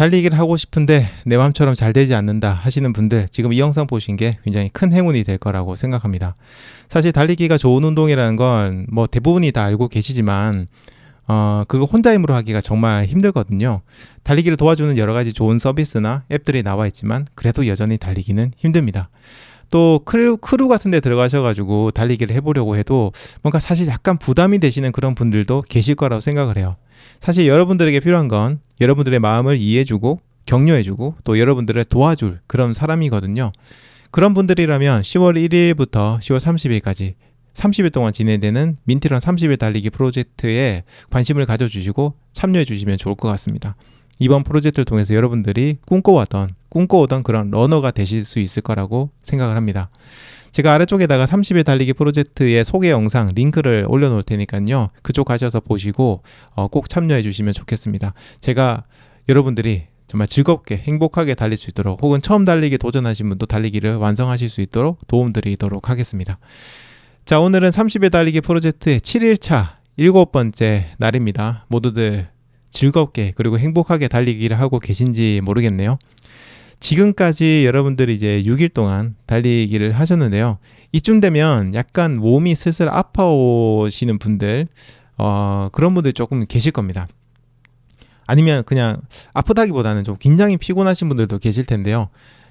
달리기를 하고 싶은데 내 맘처럼 잘 되지 않는다 하시는 분들, 지금 이 영상 보신 게 굉장히 큰 행운이 될 거라고 생각합니다. 사실 달리기가 좋은 운동이라는 건 뭐 대부분이 다 알고 계시지만 그거 혼자 힘으로 하기가 정말 힘들거든요. 달리기를 도와주는 여러 가지 좋은 서비스나 앱들이 나와 있지만 그래도 여전히 달리기는 힘듭니다. 또 크루 같은 데 들어가셔가지고 달리기를 해보려고 해도 뭔가 사실 약간 부담이 되시는 그런 분들도 계실 거라고 생각을 해요. 사실 여러분들에게 필요한 건 여러분들의 마음을 이해해주고 격려해주고 또 여러분들을 도와줄 그런 사람이거든요. 그런 분들이라면 10월 1일부터 10월 30일까지 30일 동안 진행되는 민트런 30일 달리기 프로젝트에 관심을 가져주시고 참여해 주시면 좋을 것 같습니다. 이번 프로젝트를 통해서 여러분들이 꿈꿔오던 그런 러너가 되실 수 있을 거라고 생각을 합니다. 제가 아래쪽에다가 30일 달리기 프로젝트의 소개 영상 링크를 올려놓을 테니까요. 그쪽 가셔서 보시고 꼭 참여해 주시면 좋겠습니다. 제가 여러분들이 정말 즐겁게 행복하게 달릴 수 있도록, 혹은 처음 달리기 도전하신 분도 달리기를 완성하실 수 있도록 도움드리도록 하겠습니다. 자, 오늘은 30일 달리기 프로젝트의 7일차 7번째 날입니다. 모두들 즐겁게 그리고 행복하게 달리기를 하고 계신지 모르겠네요. 지금까지 여러분들이 이제 6일 동안 달리기를 하셨는데요. 이쯤 되면 약간 몸이 슬슬 아파오시는 분들, 그런 분들이 조금 계실 겁니다. 아니면 그냥 아프다기보다는 좀 굉장히 피곤하신 분들도 계실 텐데요.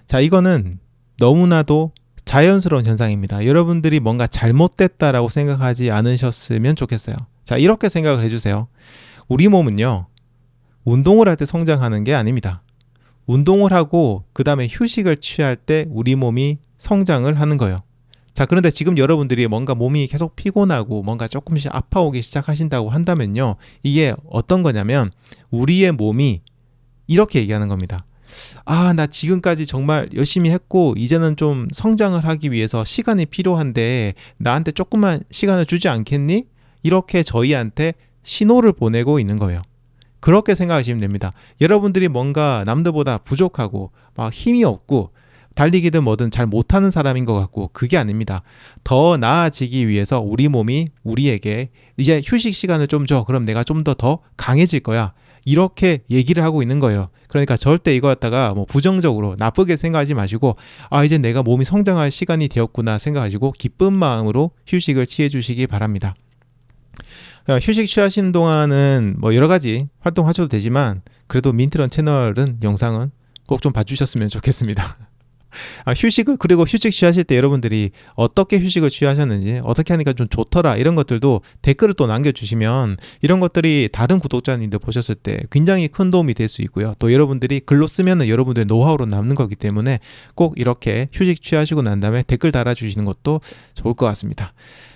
자, 이거는 너무나도 자연스러운 현상입니다. 여러분들이 뭔가 잘못됐다라고 생각하지 않으셨으면 좋겠어요. 자, 이렇게 생각을 해주세요. 우리 몸은요, 운동을 할 때 성장하는 게 아닙니다. 운동을 하고 그 다음에 휴식을 취할 때 우리 몸이 성장을 하는 거예요. 자, 그런데 지금 여러분들이 뭔가 몸이 계속 피곤하고 뭔가 조금씩 아파오기 시작하신다고 한다면요, 이게 어떤 거냐면 우리의 몸이 이렇게 얘기하는 겁니다. 아, 나 지금까지 정말 열심히 했고 이제는 좀 성장을 하기 위해서 시간이 필요한데 나한테 조금만 시간을 주지 않겠니? 이렇게 저희한테 신호를 보내고 있는 거예요. 그렇게 생각하시면 됩니다. 여러분들이 뭔가 남들보다 부족하고 막 힘이 없고 달리기든 뭐든 잘 못하는 사람인 것 같고, 그게 아닙니다. 더 나아지기 위해서 우리 몸이 우리에게 이제 휴식 시간을 좀 줘. 그럼 내가 좀 더 강해질 거야. 이렇게 얘기를 하고 있는 거예요. 그러니까 절대 이거 갖다가 뭐 부정적으로 나쁘게 생각하지 마시고, 아, 이제 내가 몸이 성장할 시간이 되었구나 생각하시고 기쁜 마음으로 휴식을 취해 주시기 바랍니다. 휴식 취하시는 동안은 뭐 여러 가지 활동하셔도 되지만 그래도 민트런 채널은 영상은 꼭 좀 봐주셨으면 좋겠습니다. 그리고 휴식 취하실 때 여러분들이 어떻게 휴식을 취하셨는지, 어떻게 하니까 좀 좋더라, 이런 것들도 댓글을 또 남겨주시면 이런 것들이 다른 구독자님들 보셨을 때 굉장히 큰 도움이 될 수 있고요. 또 여러분들이 글로 쓰면은 여러분들의 노하우로 남는 거기 때문에 꼭 이렇게 휴식 취하시고 난 다음에 댓글 달아주시는 것도 좋을 것 같습니다.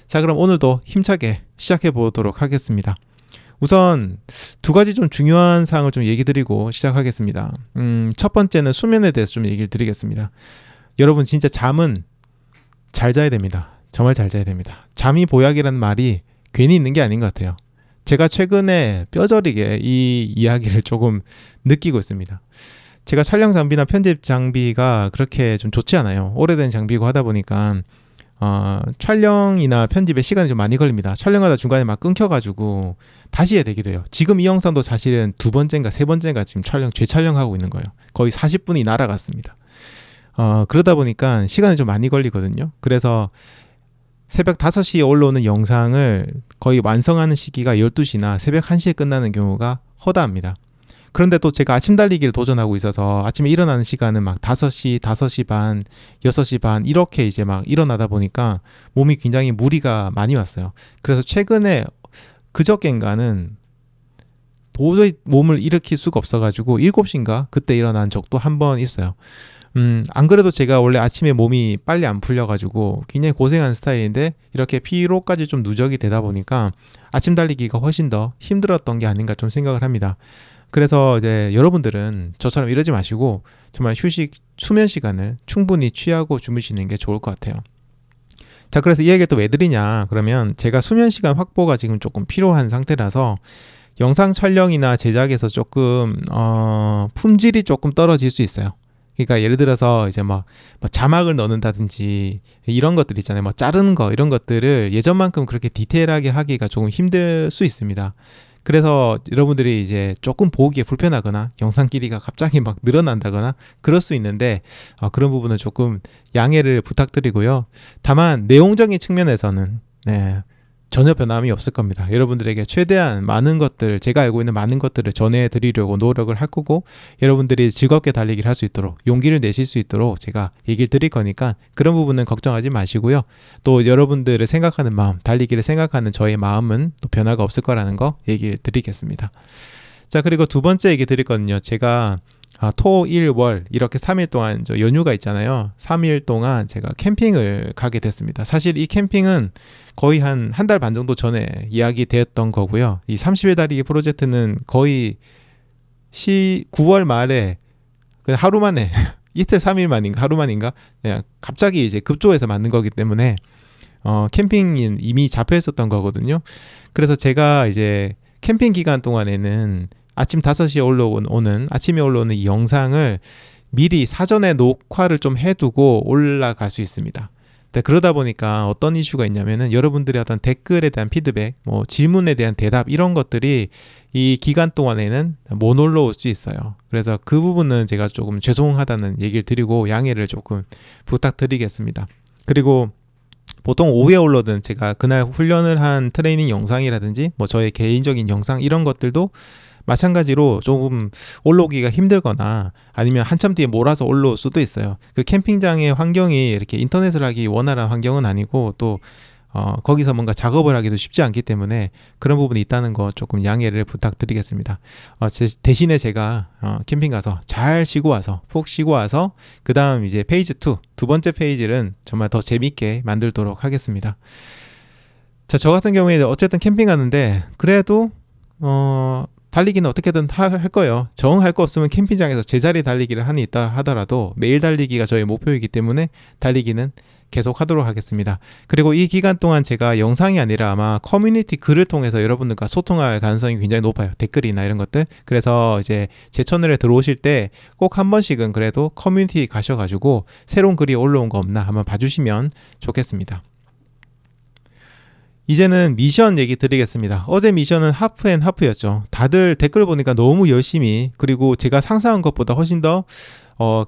자, 그럼 오늘도 힘차게 시작해 보도록 하겠습니다. 우선 두 가지 좀 중요한 사항을 좀 얘기 드리고 시작하겠습니다. 첫 번째는 수면에 대해서 좀 얘기를 드리겠습니다. 여러분, 진짜 잠은 잘 자야 됩니다. 정말 잘 자야 됩니다. 잠이 보약이라는 말이 괜히 있는 게 아닌 것 같아요. 제가 최근에 뼈저리게 이 이야기를 조금 느끼고 있습니다. 제가 촬영 장비나 편집 장비가 그렇게 좀 좋지 않아요. 오래된 장비고 하다 보니까 촬영이나 편집에 시간이 좀 많이 걸립니다. 촬영하다 중간에 막 끊겨가지고 다시 해야 되기도 해요. 지금 이 영상도 사실은 두 번째인가 세 번째인가 지금 재촬영하고 있는 거예요. 거의 40분이 날아갔습니다. 그러다 보니까 시간이 좀 많이 걸리거든요. 그래서 새벽 5시에 올라오는 영상을 거의 완성하는 시기가 12시나 새벽 1시에 끝나는 경우가 허다합니다. 그런데 또 제가 아침 달리기를 도전하고 있어서 아침에 일어나는 시간은 막 5시, 5시 반, 6시 반 이렇게 이제 막 일어나다 보니까 몸이 굉장히 무리가 많이 왔어요. 그래서 최근에 그저께인가는 도저히 몸을 일으킬 수가 없어가지고 7시인가 그때 일어난 적도 한 번 있어요. 안 그래도 제가 원래 아침에 몸이 빨리 안 풀려가지고 굉장히 고생하는 스타일인데 이렇게 피로까지 좀 누적이 되다 보니까 아침 달리기가 훨씬 더 힘들었던 게 아닌가 좀 생각을 합니다. 그래서 이제 여러분들은 저처럼 이러지 마시고 정말 수면 시간을 충분히 취하고 주무시는 게 좋을 것 같아요. 자, 그래서 이 얘기를 또 왜 드리냐 그러면, 제가 수면 시간 확보가 지금 조금 필요한 상태라서 영상 촬영이나 제작에서 조금 품질이 조금 떨어질 수 있어요. 그러니까 예를 들어서 이제 뭐 자막을 넣는다든지 이런 것들 있잖아요. 뭐 자르는 거 이런 것들을 예전만큼 그렇게 디테일하게 하기가 조금 힘들 수 있습니다. 그래서 여러분들이 이제 조금 보기에 불편하거나 영상 길이가 갑자기 막 늘어난다거나 그럴 수 있는데 그런 부분은 조금 양해를 부탁드리고요. 다만 내용적인 측면에서는 전혀 변함이 없을 겁니다. 여러분들에게 최대한 많은 것들, 제가 알고 있는 많은 것들을 전해드리려고 노력을 할 거고, 여러분들이 즐겁게 달리기를 할 수 있도록, 용기를 내실 수 있도록 제가 얘기를 드릴 거니까 그런 부분은 걱정하지 마시고요. 또 여러분들을 생각하는 마음, 달리기를 생각하는 저의 마음은 또 변화가 없을 거라는 거 얘기를 드리겠습니다. 자, 그리고 두 번째 얘기 드릴 거는요. 제가 토, 일, 월 이렇게 3일 동안 저 연휴가 있잖아요. 3일 동안 제가 캠핑을 가게 됐습니다. 사실 이 캠핑은 거의 한 달 반 정도 전에 이야기되었던 거고요. 이 30일 달리기 프로젝트는 거의 9월 말에 그냥 하루 만에 이틀 3일 만인가 하루 만인가 그냥 갑자기 이제 급조해서 만든 거기 때문에 캠핑이 이미 잡혀 있었던 거거든요. 그래서 제가 이제 캠핑 기간 동안에는 아침 5시에 아침에 올라오는 이 영상을 미리 사전에 녹화를 좀 해두고 올라갈 수 있습니다. 그러다 보니까 어떤 이슈가 있냐면은 여러분들의 어떤 댓글에 대한 피드백, 뭐 질문에 대한 대답 이런 것들이 이 기간 동안에는 못 올라올 수 있어요. 그래서 그 부분은 제가 조금 죄송하다는 얘기를 드리고 양해를 조금 부탁드리겠습니다. 그리고 보통 오후에 올라오든 제가 그날 훈련을 한 트레이닝 영상이라든지 뭐 저의 개인적인 영상 이런 것들도 마찬가지로 조금 올라오기가 힘들거나 아니면 한참 뒤에 몰아서 올라올 수도 있어요. 그 캠핑장의 환경이 이렇게 인터넷을 하기 원활한 환경은 아니고 또 거기서 뭔가 작업을 하기도 쉽지 않기 때문에 그런 부분이 있다는 거 조금 양해를 부탁드리겠습니다. 대신에 제가 캠핑 가서 잘 쉬고 와서 푹 쉬고 와서 그 다음 이제 페이지 2 두 번째 페이지는 정말 더 재밌게 만들도록 하겠습니다. 자, 저 같은 경우에 어쨌든 캠핑 가는데 그래도 달리기는 어떻게든 할 거예요. 정 할 거 없으면 캠핑장에서 제자리 달리기를 하니 있다 하더라도 매일 달리기가 저의 목표이기 때문에 달리기는 계속 하도록 하겠습니다. 그리고 이 기간 동안 제가 영상이 아니라 아마 커뮤니티 글을 통해서 여러분들과 소통할 가능성이 굉장히 높아요. 댓글이나 이런 것들. 그래서 이제 제 채널에 들어오실 때 꼭 한 번씩은 그래도 커뮤니티 가셔가지고 새로운 글이 올라온 거 없나 한번 봐주시면 좋겠습니다. 이제는 미션 얘기 드리겠습니다. 어제 미션은 하프였죠. 다들 댓글 보니까 너무 열심히 그리고 제가 상상한 것보다 훨씬 더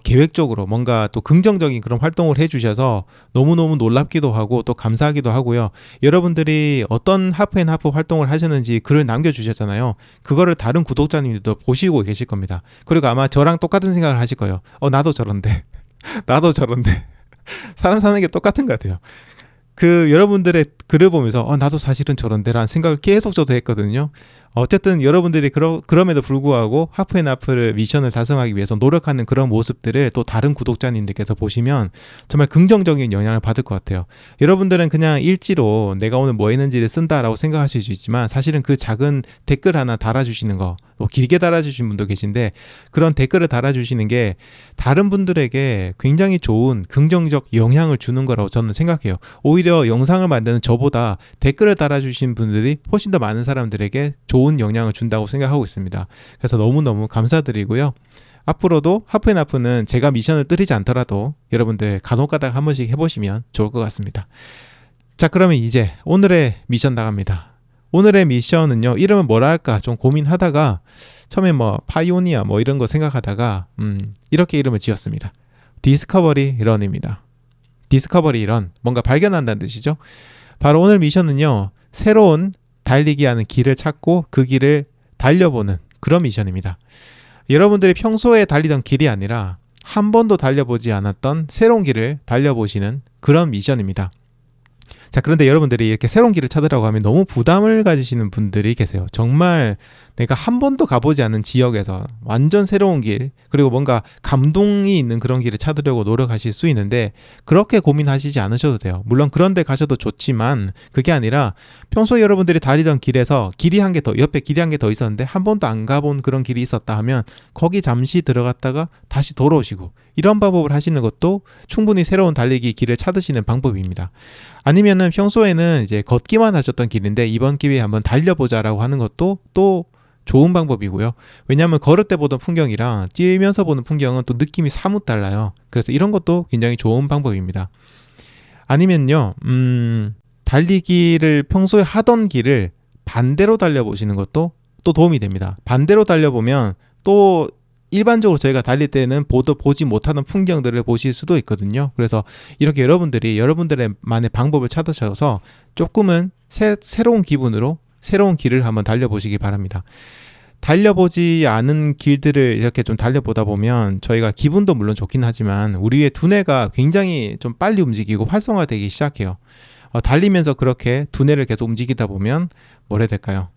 계획적으로 뭔가 또 긍정적인 그런 활동을 해주셔서 너무너무 놀랍기도 하고 또 감사하기도 하고요. 여러분들이 어떤 하프 활동을 하셨는지 글을 남겨주셨잖아요. 그거를 다른 구독자님들도 보시고 계실 겁니다. 그리고 아마 저랑 똑같은 생각을 하실 거예요. 나도 저런데 나도 저런데 사람 사는 게 똑같은 것 같아요. 여러분들의 글을 보면서 나도 사실은 저런데 라는 생각을 계속 저도 했거든요. 어쨌든 여러분들이 그럼에도 불구하고 하프앤하프를 미션을 달성하기 위해서 노력하는 그런 모습들을 또 다른 구독자님들께서 보시면 정말 긍정적인 영향을 받을 것 같아요. 여러분들은 그냥 일지로 내가 오늘 뭐 했는지를 쓴다라고 생각하실 수 있지만 사실은 그 작은 댓글 하나 달아주시는 거, 또 길게 달아주신 분도 계신데 그런 댓글을 달아주시는 게 다른 분들에게 굉장히 좋은 긍정적 영향을 주는 거라고 저는 생각해요. 오히려 영상을 만드는 저보다 댓글을 달아주신 분들이 훨씬 더 많은 사람들에게 좋은 영향을 준다고 생각하고 있습니다. 그래서 너무너무 감사드리고요. 앞으로도 하프앤하프는 제가 미션을 뜨리지 않더라도 여러분들 간혹가다가 한 번씩 해보시면 좋을 것 같습니다. 자, 그러면 이제 오늘의 미션 나갑니다. 오늘의 미션은요, 이름을 뭐라 할까 좀 고민하다가 처음에 파이오니아 이런 거 생각하다가 이렇게 이름을 지었습니다. 디스커버리 런입니다. 디스커버리 런, 뭔가 발견한다는 뜻이죠. 바로 오늘 미션은요, 새로운 달리기 하는 길을 찾고 그 길을 달려보는 그런 미션입니다. 여러분들이 평소에 달리던 길이 아니라 한 번도 달려보지 않았던 새로운 길을 달려보시는 그런 미션입니다. 자, 그런데 여러분들이 이렇게 새로운 길을 찾으라고 하면 너무 부담을 가지시는 분들이 계세요. 정말 내가 한 번도 가보지 않은 지역에서 완전 새로운 길, 그리고 뭔가 감동이 있는 그런 길을 찾으려고 노력하실 수 있는데 그렇게 고민하시지 않으셔도 돼요. 물론 그런 데 가셔도 좋지만 그게 아니라 평소에 여러분들이 다니던 길에서 옆에 길이 한 개 더 있었는데 한 번도 안 가본 그런 길이 있었다 하면 거기 잠시 들어갔다가 다시 돌아오시고 이런 방법을 하시는 것도 충분히 새로운 달리기 길을 찾으시는 방법입니다. 아니면은 평소에는 이제 걷기만 하셨던 길인데 이번 기회에 한번 달려보자라고 하는 것도 또 좋은 방법이고요. 왜냐하면 걸을 때 보던 풍경이랑 뛰면서 보는 풍경은 또 느낌이 사뭇 달라요. 그래서 이런 것도 굉장히 좋은 방법입니다. 아니면요, 달리기를 평소에 하던 길을 반대로 달려보시는 것도 또 도움이 됩니다. 반대로 달려보면 또 일반적으로 저희가 달릴 때는 보지 못하는 풍경들을 보실 수도 있거든요. 그래서 이렇게 여러분들이 여러분들만의 방법을 찾으셔서 조금은 새로운 기분으로 새로운 길을 한번 달려보시기 바랍니다. 달려보지 않은 길들을 이렇게 좀 달려보다 보면 저희가 기분도 물론 좋긴 하지만 우리의 두뇌가 굉장히 좀 빨리 움직이고 활성화되기 시작해요. 달리면서 그렇게 두뇌를 계속 움직이다 보면 뭐라 해야 될까요?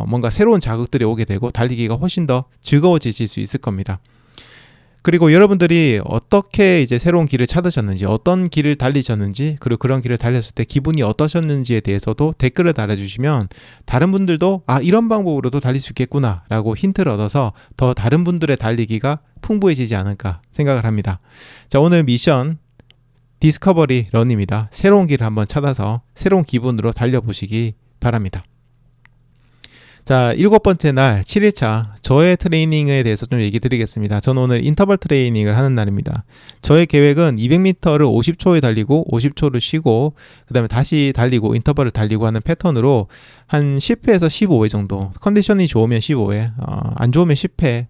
뭔가 새로운 자극들이 오게 되고 달리기가 훨씬 더 즐거워지실 수 있을 겁니다. 그리고 여러분들이 어떻게 이제 새로운 길을 찾으셨는지, 어떤 길을 달리셨는지, 그리고 그런 길을 달렸을 때 기분이 어떠셨는지에 대해서도 댓글을 달아주시면 다른 분들도 이런 방법으로도 달릴 수 있겠구나 라고 힌트를 얻어서 더 다른 분들의 달리기가 풍부해지지 않을까 생각을 합니다. 자, 오늘 미션 디스커버리 런입니다. 새로운 길을 한번 찾아서 새로운 기분으로 달려보시기 바랍니다. 자, 7번째 날 7일차 저의 트레이닝에 대해서 좀 얘기 드리겠습니다. 저는 오늘 인터벌 트레이닝을 하는 날입니다. 저의 계획은 200m를 50초에 달리고 50초를 쉬고 그 다음에 다시 달리고 인터벌을 달리고 하는 패턴으로 한 10회에서 15회 정도, 컨디션이 좋으면 15회, 안 좋으면 10회,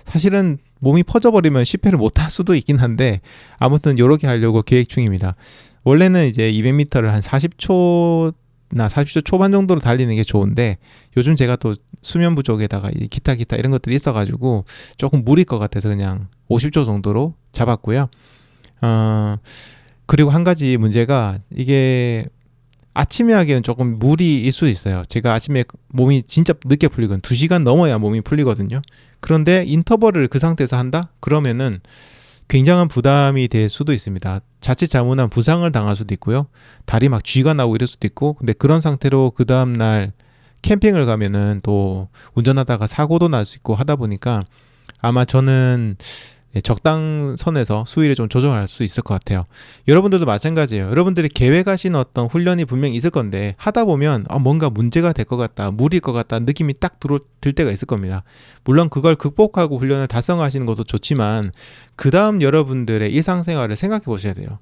사실은 몸이 퍼져버리면 10회를 못할 수도 있긴 한데 아무튼 이렇게 하려고 계획 중입니다. 원래는 이제 200m를 한 40초 40초 초반 정도로 달리는 게 좋은데 요즘 제가 또 수면 부족에다가 기타 이런 것들이 있어가지고 조금 무리일 것 같아서 그냥 50초 정도로 잡았고요. 그리고 한 가지 문제가 이게 아침에 하기에는 조금 무리일 수 있어요. 제가 아침에 몸이 진짜 늦게 풀리거든요. 2시간 넘어야 몸이 풀리거든요. 그런데 인터벌을 그 상태에서 한다? 그러면은 굉장한 부담이 될 수도 있습니다. 자칫 잘못하면 부상을 당할 수도 있고요. 다리 막 쥐가 나고 이럴 수도 있고, 근데 그런 상태로 그 다음날 캠핑을 가면은 또 운전하다가 사고도 날 수 있고 하다 보니까 아마 저는 적당선에서 수위를 좀 조정할 수 있을 것 같아요. 여러분들도 마찬가지예요. 여러분들이 계획하신 어떤 훈련이 분명히 있을 건데 하다 보면 뭔가 문제가 될 것 같다, 무리일 것 같다 느낌이 딱 들 때가 있을 겁니다. 물론 그걸 극복하고 훈련을 달성하시는 것도 좋지만 그 다음 여러분들의 일상생활을 생각해 보셔야 돼요.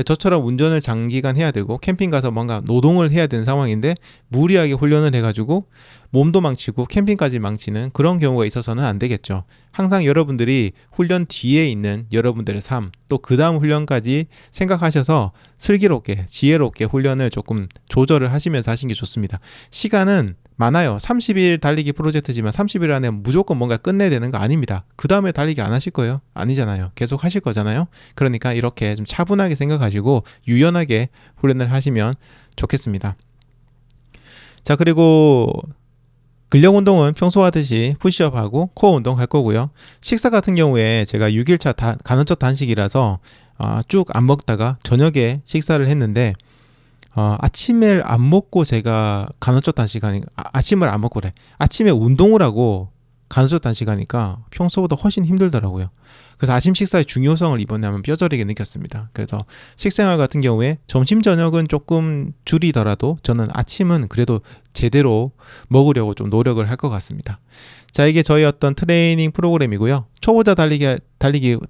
저처럼 운전을 장기간 해야 되고 캠핑 가서 뭔가 노동을 해야 되는 상황인데 무리하게 훈련을 해가지고 몸도 망치고 캠핑까지 망치는 그런 경우가 있어서는 안 되겠죠. 항상 여러분들이 훈련 뒤에 있는 여러분들의 삶, 또 그 다음 훈련까지 생각하셔서 슬기롭게 지혜롭게 훈련을 조금 조절을 하시면서 하시는 게 좋습니다. 시간은 많아요. 30일 달리기 프로젝트지만 30일 안에 무조건 뭔가 끝내야 되는 거 아닙니다. 그 다음에 달리기 안 하실 거예요? 아니잖아요. 계속 하실 거잖아요. 그러니까 이렇게 좀 차분하게 생각하시고 유연하게 훈련을 하시면 좋겠습니다. 자, 그리고 근력 운동은 평소 하듯이 푸시업하고 코어 운동 할 거고요. 식사 같은 경우에 제가 6일차 간헐적 단식이라서 쭉 안 먹다가 저녁에 식사를 했는데 아침을 안 먹고 제가 간헐적 단식하니까 아침을 안 먹고 그래. 아침에 운동을 하고 간헐적 단식하니까 평소보다 훨씬 힘들더라고요. 그래서 아침 식사의 중요성을 이번에 한번 뼈저리게 느꼈습니다. 그래서 식생활 같은 경우에 점심 저녁은 조금 줄이더라도 저는 아침은 그래도 제대로 먹으려고 좀 노력을 할 것 같습니다. 자, 이게 저희 어떤 트레이닝 프로그램이고요. 초보자 달리기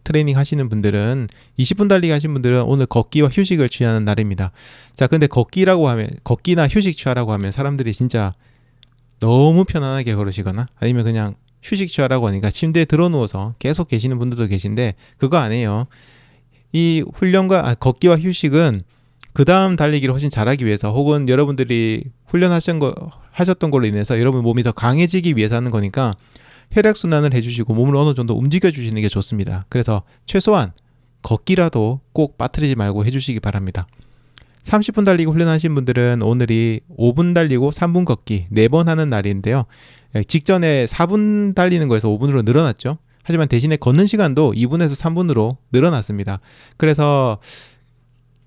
트레이닝 하시는 분들은 20분 달리기 하시는 분들은 오늘 걷기와 휴식을 취하는 날입니다. 자, 근데 걷기나 휴식 취하라고 하면 사람들이 진짜 너무 편안하게 걸으시거나 아니면 그냥 휴식 취하라고 하니까 침대에 들어 누워서 계속 계시는 분들도 계신데 그거 아니에요. 이 훈련과 걷기와 휴식은 그 다음 달리기를 훨씬 잘하기 위해서 혹은 여러분들이 하셨던 걸로 인해서 여러분 몸이 더 강해지기 위해서 하는 거니까 혈액순환을 해주시고 몸을 어느 정도 움직여주시는 게 좋습니다. 그래서 최소한 걷기라도 꼭 빠뜨리지 말고 해주시기 바랍니다. 30분 달리기 훈련하신 분들은 오늘이 5분 달리고 3분 걷기 4번 하는 날인데요. 직전에 4분 달리는 거에서 5분으로 늘어났죠. 하지만 대신에 걷는 시간도 2분에서 3분으로 늘어났습니다. 그래서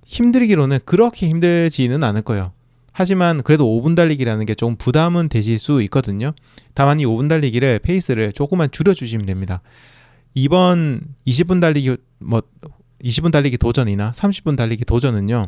힘들기로는 그렇게 힘들지는 않을 거예요. 하지만 그래도 5분 달리기라는 게 조금 부담은 되실 수 있거든요. 다만 이 5분 달리기를 페이스를 조금만 줄여주시면 됩니다. 이번 20분 달리기 도전이나 30분 달리기 도전은요.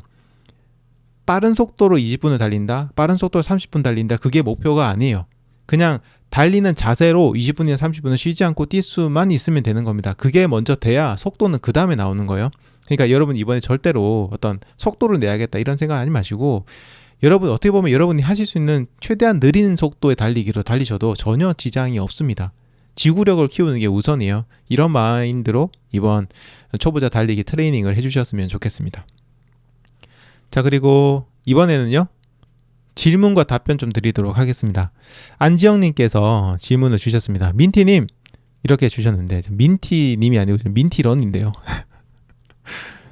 빠른 속도로 20분을 달린다, 빠른 속도로 30분 달린다, 그게 목표가 아니에요. 그냥 달리는 자세로 20분이나 30분을 쉬지 않고 뛸 수만 있으면 되는 겁니다. 그게 먼저 돼야 속도는 그 다음에 나오는 거예요. 그러니까 여러분 이번에 절대로 어떤 속도를 내야겠다 이런 생각 하지 마시고 여러분 어떻게 보면 여러분이 하실 수 있는 최대한 느린 속도의 달리기로 달리셔도 전혀 지장이 없습니다. 지구력을 키우는 게 우선이에요. 이런 마인드로 이번 초보자 달리기 트레이닝을 해주셨으면 좋겠습니다. 자, 그리고 이번에는요, 질문과 답변 좀 드리도록 하겠습니다. 안지영님께서 질문을 주셨습니다. 민티님, 이렇게 주셨는데, 민티님이 아니고 민티런인데요.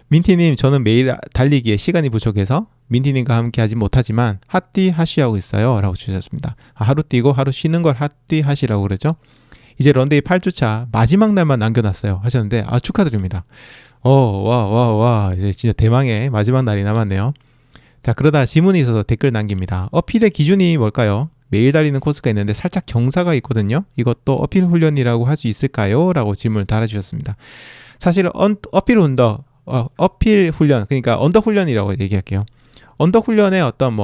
민티님, 저는 매일 달리기에 시간이 부족해서 민티님과 함께 하지 못하지만 핫띠 하시하고 있어요 라고 주셨습니다. 하루 뛰고 하루 쉬는 걸 핫띠 하시라고 그러죠. 이제 런데이 8주차 마지막 날만 남겨놨어요 하셨는데, 축하드립니다. 와, 이제 진짜 대망의 마지막 날이 남았네요. 자, 그러다 질문이 있어서 댓글 남깁니다. 어필의 기준이 뭘까요? 매일 달리는 코스가 있는데 살짝 경사가 있거든요. 이것도 어필 훈련이라고 할 수 있을까요? 라고 질문을 달아주셨습니다. 사실 어필 훈련, 그러니까 언덕 훈련이라고 얘기할게요. 언덕 훈련에 어떤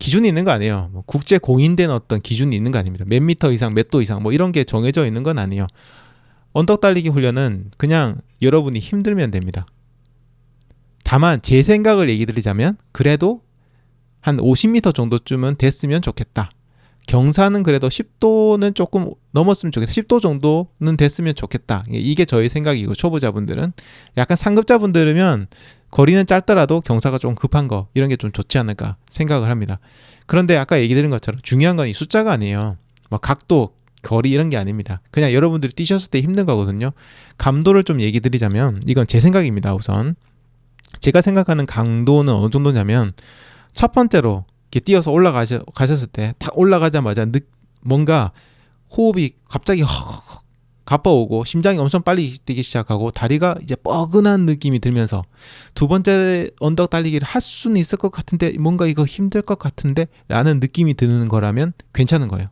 기준이 있는 거 아니에요. 국제 공인된 어떤 기준이 있는 거 아닙니다. 몇 미터 이상, 몇 도 이상 이런 게 정해져 있는 건 아니에요. 언덕 달리기 훈련은 그냥 여러분이 힘들면 됩니다. 다만 제 생각을 얘기 드리자면 그래도 한 50m 정도쯤은 됐으면 좋겠다. 경사는 그래도 10도는 조금 넘었으면 좋겠다. 10도 정도는 됐으면 좋겠다. 이게 저희 생각이고, 초보자분들은 약간 상급자분들이면 거리는 짧더라도 경사가 좀 급한 거, 이런 게 좀 좋지 않을까 생각을 합니다. 그런데 아까 얘기 드린 것처럼 중요한 건 이 숫자가 아니에요. 각도, 거리 이런 게 아닙니다. 그냥 여러분들이 뛰셨을 때 힘든 거거든요. 감도를 좀 얘기 드리자면, 이건 제 생각입니다. 우선 제가 생각하는 강도는 어느 정도냐면, 첫 번째로 이렇게 뛰어서 올라가셨을 때 탁 올라가자마자 뭔가 호흡이 갑자기 가빠오고 심장이 엄청 빨리 뛰기 시작하고 다리가 이제 뻐근한 느낌이 들면서 두 번째 언덕 달리기를 할 수는 있을 것 같은데 뭔가 이거 힘들 것 같은데 라는 느낌이 드는 거라면 괜찮은 거예요.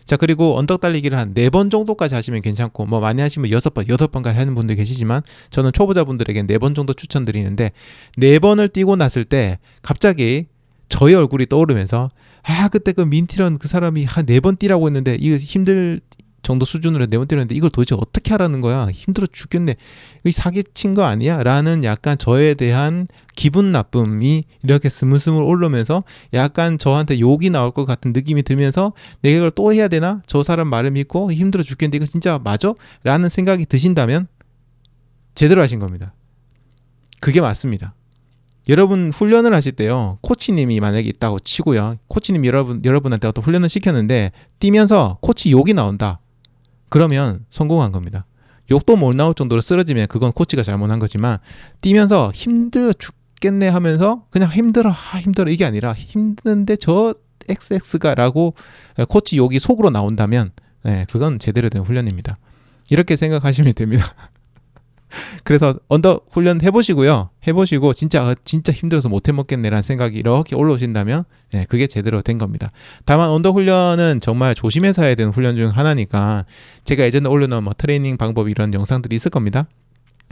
자, 그리고 언덕 달리기를 한 4번 정도까지 하시면 괜찮고, 많이 하시면 6번까지 하는 분들 계시지만 저는 초보자분들에게 4번 정도 추천드리는데, 4번을 뛰고 났을 때 갑자기 저의 얼굴이 떠오르면서 그때 그 민티런 그 사람이 한 4번 뛰라고 했는데 이거 힘들 정도 수준으로 4번 뛰었는데 이걸 도대체 어떻게 하라는 거야? 힘들어 죽겠네. 이 사기친 거 아니야? 라는 약간 저에 대한 기분 나쁨이 이렇게 스물스물 올라오면서 약간 저한테 욕이 나올 것 같은 느낌이 들면서 내가 이걸 또 해야 되나? 저 사람 말을 믿고 힘들어 죽겠는데 이거 진짜 맞아? 라는 생각이 드신다면 제대로 하신 겁니다. 그게 맞습니다. 여러분 훈련을 하실 때요, 코치님이 만약에 있다고 치고요, 코치님이 여러분한테 어떤 훈련을 시켰는데 뛰면서 코치 욕이 나온다, 그러면 성공한 겁니다. 욕도 못 나올 정도로 쓰러지면 그건 코치가 잘못한 거지만, 뛰면서 힘들어 죽겠네 하면서 그냥 힘들어 이게 아니라 힘든데 저 XX가 라고 코치 욕이 속으로 나온다면 그건 제대로 된 훈련입니다. 이렇게 생각하시면 됩니다. 그래서 언덕 훈련 해보시고 진짜 힘들어서 못 해먹겠네라는 생각이 이렇게 올라오신다면 그게 제대로 된 겁니다. 다만 언덕 훈련은 정말 조심해서 해야 되는 훈련 중 하나니까 제가 예전에 올려놓은 트레이닝 방법 이런 영상들이 있을 겁니다.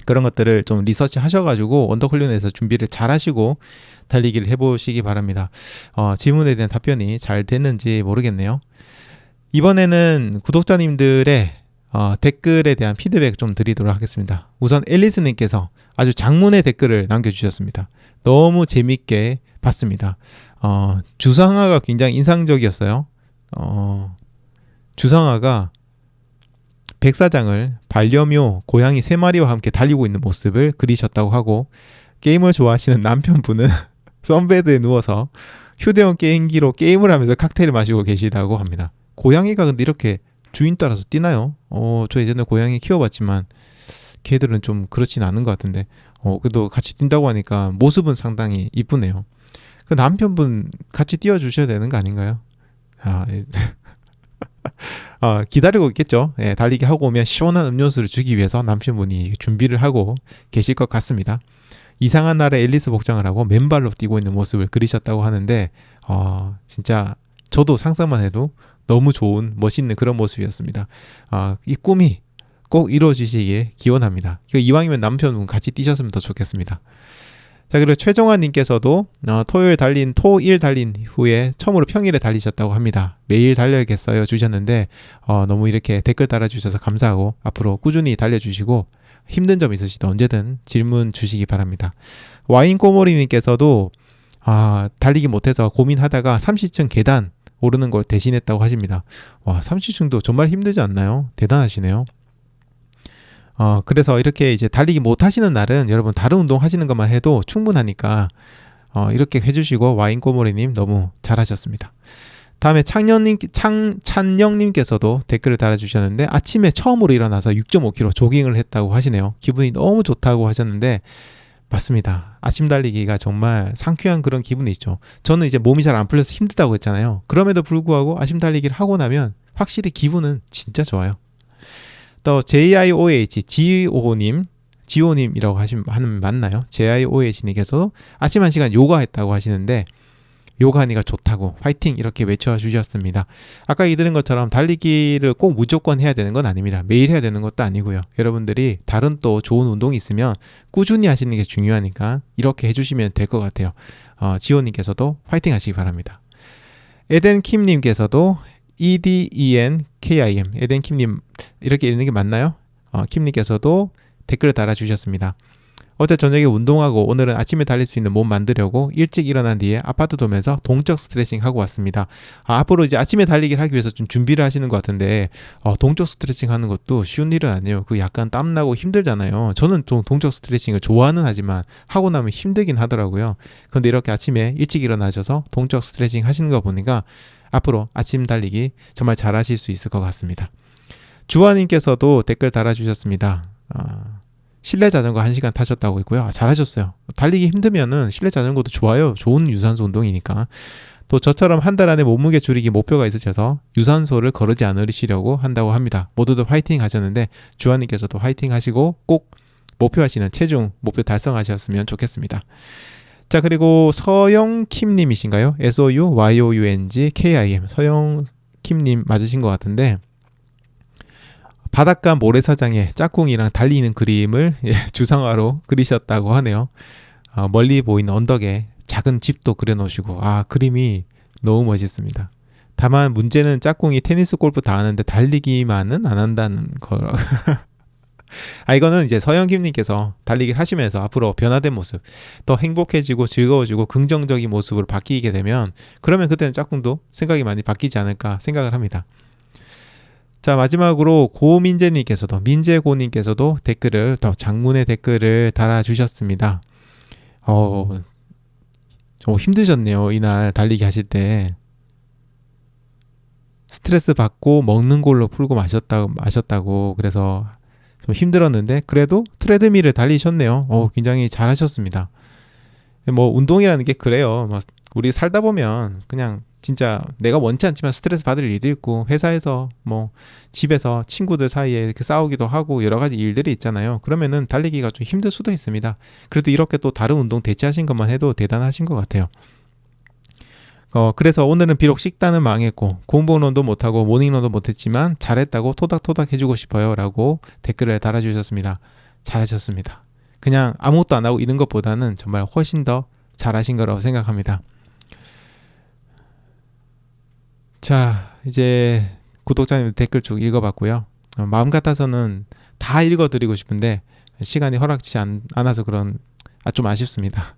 그런 것들을 좀 리서치 하셔가지고 언덕 훈련에서 준비를 잘 하시고 달리기를 해보시기 바랍니다. 질문에 대한 답변이 잘 됐는지 모르겠네요. 이번에는 구독자님들의 댓글에 대한 피드백 좀 드리도록 하겠습니다. 우선 앨리스님께서 아주 장문의 댓글을 남겨주셨습니다. 너무 재밌게 봤습니다. 주상아가 굉장히 인상적이었어요. 주상아가 백사장을 반려묘 고양이 3마리와 함께 달리고 있는 모습을 그리셨다고 하고, 게임을 좋아하시는 남편분은 선베드에 누워서 휴대용 게임기로 게임을 하면서 칵테일을 마시고 계시다고 합니다. 고양이가 근데 이렇게 주인 따라서 뛰나요? 저 예전에 고양이 키워봤지만 걔들은 좀 그렇진 않은 것 같은데 그래도 같이 뛴다고 하니까 모습은 상당히 이쁘네요. 그 남편분 같이 뛰어주셔야 되는 거 아닌가요? 기다리고 있겠죠. 달리기 하고 오면 시원한 음료수를 주기 위해서 남편분이 준비를 하고 계실 것 같습니다. 이상한 날에 앨리스 복장을 하고 맨발로 뛰고 있는 모습을 그리셨다고 하는데 진짜 저도 상상만 해도 너무 좋은 멋있는 그런 모습이었습니다. 이 꿈이 꼭 이루어지시길 기원합니다. 이왕이면 남편분 같이 뛰셨으면 더 좋겠습니다. 자, 그리고 최정환님께서도 토일 달린 후에 처음으로 평일에 달리셨다고 합니다. 매일 달려야겠어요 주셨는데 너무 이렇게 댓글 달아주셔서 감사하고 앞으로 꾸준히 달려주시고 힘든 점 있으시다 언제든 질문 주시기 바랍니다. 와인꼬모리님께서도 달리기 못해서 고민하다가 30층 계단 오르는 걸 대신했다고 하십니다. 와, 30층도 정말 힘들지 않나요? 대단하시네요. 그래서 이렇게 이제 달리기 못 하시는 날은 여러분 다른 운동 하시는 것만 해도 충분하니까 이렇게 해주시고 와인꼬모리님 너무 잘하셨습니다. 다음에 찬영님께서도 댓글을 달아주셨는데 아침에 처음으로 일어나서 6.5km 조깅을 했다고 하시네요. 기분이 너무 좋다고 하셨는데 맞습니다. 아침 달리기가 정말 상쾌한 그런 기분이 있죠. 저는 이제 몸이 잘 안 풀려서 힘들다고 했잖아요. 그럼에도 불구하고 아침 달리기를 하고 나면 확실히 기분은 진짜 좋아요. 또 JIOH 지호님이라고 하는 맞나요? JIOH님께서도 아침 1시간 요가 했다고 하시는데 요가하니까 좋다고 화이팅 이렇게 외쳐주셨습니다. 아까 들은 것처럼 달리기를 꼭 무조건 해야 되는 건 아닙니다. 매일 해야 되는 것도 아니고요. 여러분들이 다른 또 좋은 운동이 있으면 꾸준히 하시는 게 중요하니까 이렇게 해주시면 될 것 같아요. 지호님께서도 화이팅 하시기 바랍니다. 에덴킴님께서도 EDENKIM 에덴킴님 이렇게 읽는 게 맞나요? 킴님께서도 댓글을 달아주셨습니다. 어제 저녁에 운동하고 오늘은 아침에 달릴 수 있는 몸 만들려고 일찍 일어난 뒤에 아파트 돌면서 동적 스트레칭 하고 왔습니다. 앞으로 이제 아침에 달리기를 하기 위해서 좀 준비를 하시는 것 같은데 동적 스트레칭 하는 것도 쉬운 일은 아니에요. 그 약간 땀나고 힘들잖아요. 저는 좀 동적 스트레칭을 좋아는 하지만 하고 나면 힘들긴 하더라고요. 그런데 이렇게 아침에 일찍 일어나셔서 동적 스트레칭 하시는 거 보니까 앞으로 아침 달리기 정말 잘하실 수 있을 것 같습니다. 주화님께서도 댓글 달아주셨습니다. 실내 자전거 1시간 타셨다고 했고요. 잘하셨어요. 달리기 힘들면은 실내 자전거도 좋아요. 좋은 유산소 운동이니까. 또 저처럼 한 달 안에 몸무게 줄이기 목표가 있으셔서 유산소를 거르지 않으시려고 한다고 합니다. 모두들 화이팅 하셨는데 주환님께서도 화이팅 하시고 꼭 목표하시는 체중 목표 달성하셨으면 좋겠습니다. 자, 그리고 서영킴님이신가요? SOUYOUNGKIM 서영킴님 맞으신 것 같은데 바닷가 모래사장에 짝꿍이랑 달리는 그림을 주상화로 그리셨다고 하네요. 멀리 보이는 언덕에 작은 집도 그려놓으시고 그림이 너무 멋있습니다. 다만 문제는 짝꿍이 테니스 골프 다 하는데 달리기만은 안 한다는 거. 이거는 이제 서영김님께서 달리기를 하시면서 앞으로 변화된 모습, 더 행복해지고 즐거워지고 긍정적인 모습으로 바뀌게 되면 그러면 그때는 짝꿍도 생각이 많이 바뀌지 않을까 생각을 합니다. 자, 마지막으로 민재고님께서도 댓글을 더 장문의 댓글을 달아주셨습니다. 힘드셨네요. 이날 달리기 하실 때 스트레스 받고 먹는 걸로 풀고 마셨다고 그래서 좀 힘들었는데 그래도 트레드밀을 달리셨네요. 굉장히 잘하셨습니다. 운동이라는 게 그래요. 우리 살다 보면 그냥 진짜 내가 원치 않지만 스트레스 받을 일도 있고 회사에서 집에서 친구들 사이에 이렇게 싸우기도 하고 여러 가지 일들이 있잖아요. 그러면은 달리기가 좀 힘들 수도 있습니다. 그래도 이렇게 또 다른 운동 대체하신 것만 해도 대단하신 것 같아요. 그래서 오늘은 비록 식단은 망했고 공복론도 못하고 모닝론도 못했지만 잘했다고 토닥토닥 해주고 싶어요 라고 댓글을 달아주셨습니다. 잘하셨습니다. 그냥 아무것도 안 하고 있는 것보다는 정말 훨씬 더 잘하신 거라고 생각합니다. 자, 이제 구독자님 댓글 쭉 읽어봤고요. 마음 같아서는 다 읽어드리고 싶은데 시간이 허락치 않아서 좀 아쉽습니다.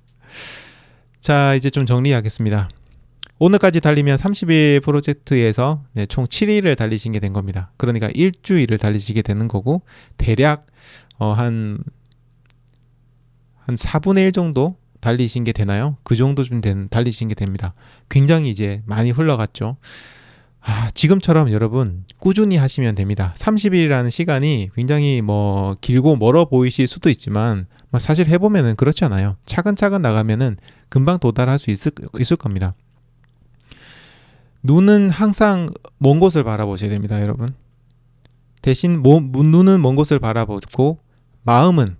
자, 이제 좀 정리하겠습니다. 오늘까지 달리면 30일 프로젝트에서 총 7일을 달리시게 된 겁니다. 그러니까 일주일을 달리시게 되는 거고 대략 한 4분의 1 정도 달리신 게 되나요? 그 정도 좀 달리신 게 됩니다. 굉장히 이제 많이 흘러갔죠. 지금처럼 여러분 꾸준히 하시면 됩니다. 30일이라는 시간이 굉장히 길고 멀어 보이실 수도 있지만 사실 해보면은 그렇지 않아요. 차근차근 나가면은 금방 도달할 수 있을 겁니다. 눈은 항상 먼 곳을 바라보셔야 됩니다, 여러분. 대신 눈은 먼 곳을 바라보고 마음은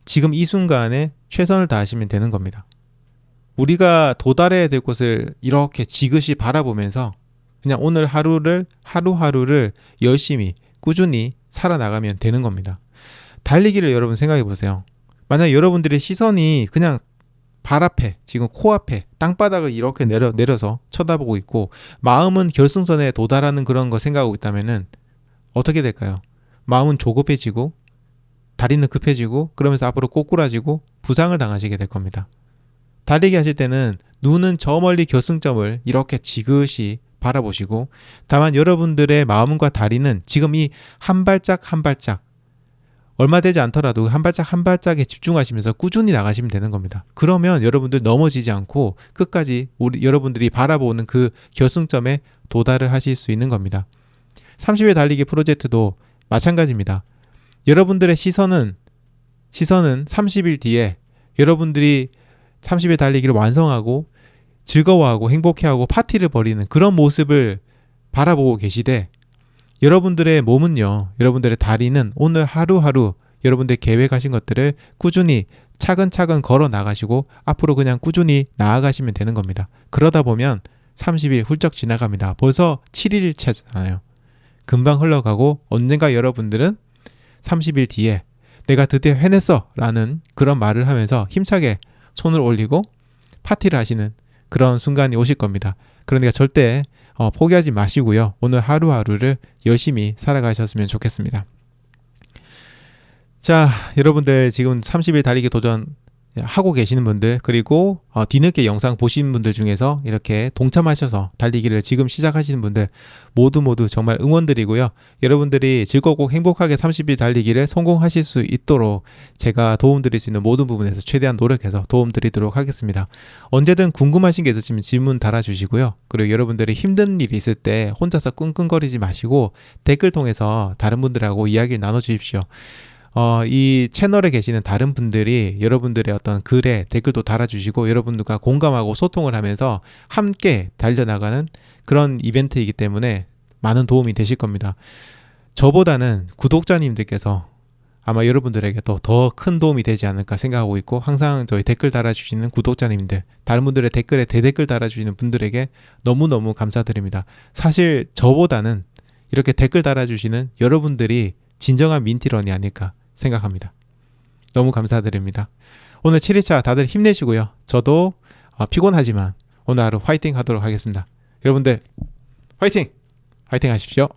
지금 이 순간에 최선을 다하시면 되는 겁니다. 우리가 도달해야 될 곳을 이렇게 지그시 바라보면서 그냥 오늘 하루하루를 열심히 꾸준히 살아나가면 되는 겁니다. 달리기를 여러분 생각해 보세요. 만약 여러분들의 시선이 그냥 발 앞에 지금 코앞에 땅바닥을 이렇게 내려서 쳐다보고 있고 마음은 결승선에 도달하는 그런 거 생각하고 있다면은 어떻게 될까요? 마음은 조급해지고 다리는 급해지고 그러면서 앞으로 꼬꾸라지고 부상을 당하시게 될 겁니다. 달리기 하실 때는 눈은 저 멀리 결승점을 이렇게 지그시 바라보시고, 다만 여러분들의 마음과 다리는 지금 이 한 발짝 한 발짝, 얼마 되지 않더라도 한 발짝 한 발짝에 집중하시면서 꾸준히 나가시면 되는 겁니다. 그러면 여러분들 넘어지지 않고 끝까지 여러분들이 바라보는 그 결승점에 도달을 하실 수 있는 겁니다. 30일 달리기 프로젝트도 마찬가지입니다. 여러분들의 시선은 30일 뒤에 여러분들이 30일 달리기를 완성하고 즐거워하고 행복해하고 파티를 벌이는 그런 모습을 바라보고 계시되, 여러분들의 몸은요, 여러분들의 다리는 오늘 하루하루 여러분들 계획하신 것들을 꾸준히 차근차근 걸어 나가시고 앞으로 그냥 꾸준히 나아가시면 되는 겁니다. 그러다 보면 30일 훌쩍 지나갑니다. 벌써 7일 차잖아요. 금방 흘러가고 언젠가 여러분들은 30일 뒤에 내가 드디어 해냈어 라는 그런 말을 하면서 힘차게 손을 올리고 파티를 하시는 그런 순간이 오실 겁니다. 그러니까 절대 포기하지 마시고요. 오늘 하루하루를 열심히 살아가셨으면 좋겠습니다. 자, 여러분들 지금 30일 달리기 도전 하고 계시는 분들, 그리고 뒤늦게 영상 보시는 분들 중에서 이렇게 동참하셔서 달리기를 지금 시작하시는 분들 모두 정말 응원드리고요. 여러분들이 즐겁고 행복하게 30일 달리기를 성공하실 수 있도록 제가 도움드릴 수 있는 모든 부분에서 최대한 노력해서 도움드리도록 하겠습니다. 언제든 궁금하신 게 있으시면 질문 달아주시고요. 그리고 여러분들이 힘든 일이 있을 때 혼자서 끙끙거리지 마시고 댓글 통해서 다른 분들하고 이야기를 나눠주십시오. 이 채널에 계시는 다른 분들이 여러분들의 어떤 글에 댓글도 달아주시고 여러분들과 공감하고 소통을 하면서 함께 달려나가는 그런 이벤트이기 때문에 많은 도움이 되실 겁니다. 저보다는 구독자님들께서 아마 여러분들에게 더 큰 도움이 되지 않을까 생각하고 있고, 항상 저희 댓글 달아주시는 구독자님들, 다른 분들의 댓글에 대댓글 달아주시는 분들에게 너무너무 감사드립니다. 사실 저보다는 이렇게 댓글 달아주시는 여러분들이 진정한 민티런이 아닐까 생각합니다. 너무 감사드립니다. 오늘 7일차 다들 힘내시고요. 저도 피곤하지만 오늘 하루 화이팅 하도록 하겠습니다. 여러분들 화이팅! 화이팅 하십시오.